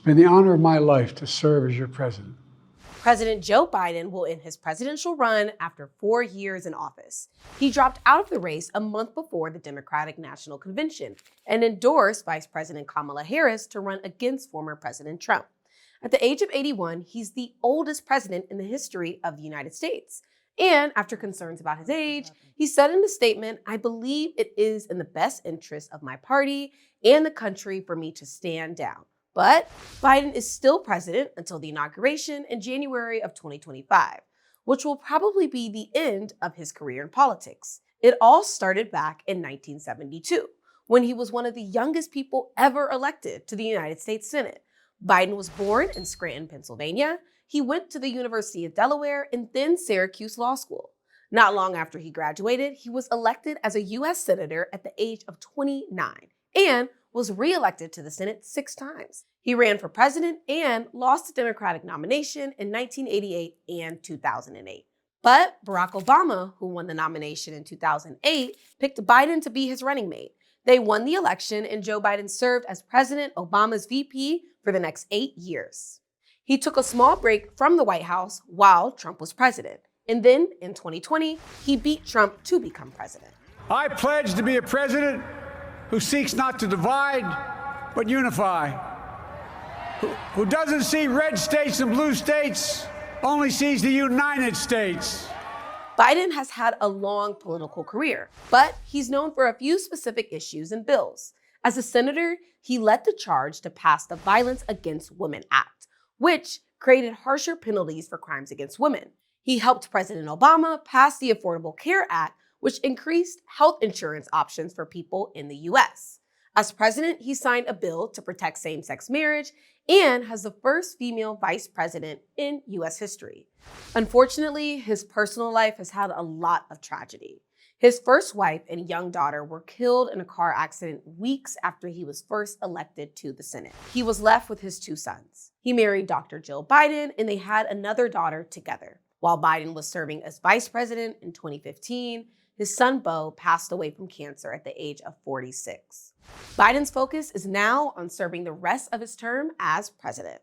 It's been the honor of my life to serve as your president. President Joe Biden will end his presidential run after 4 years in office. He dropped out of the race a month before the Democratic National Convention and endorsed Vice President Kamala Harris to run against former President Trump. At the age of 81, he's the oldest president in the history of the United States. And after concerns about his age, he said in a statement, "I believe it is in the best interest of my party and the country for me to stand down." But Biden is still president until the inauguration in January of 2025, which will probably be the end of his career in politics. It all started back in 1972, when he was one of the youngest people ever elected to the United States Senate. Biden was born in Scranton, Pennsylvania. He went to the University of Delaware and then Syracuse Law School. Not long after he graduated, he was elected as a U.S. Senator at the age of 29 and was reelected to the Senate 6 times. He ran for president and lost the Democratic nomination in 1988 and 2008. But Barack Obama, who won the nomination in 2008, picked Biden to be his running mate. They won the election, and Joe Biden served as President Obama's VP for the next 8 years. He took a small break from the White House while Trump was president. And then, in 2020, he beat Trump to become president. I pledge to be a president who seeks not to divide, but unify. Who doesn't see red states and blue states, only sees the United States. Biden has had a long political career, but he's known for a few specific issues and bills. As a senator, he led the charge to pass the Violence Against Women Act, which created harsher penalties for crimes against women. He helped President Obama pass the Affordable Care Act, which increased health insurance options for people in the U.S. As president, he signed a bill to protect same-sex marriage and has the first female vice president in U.S. history. Unfortunately, his personal life has had a lot of tragedy. His first wife and young daughter were killed in a car accident weeks after he was first elected to the Senate. He was left with his 2 sons. He married Dr. Jill Biden, and they had another daughter together. While Biden was serving as vice president in 2015, his son Beau passed away from cancer at the age of 46. Biden's focus is now on serving the rest of his term as president.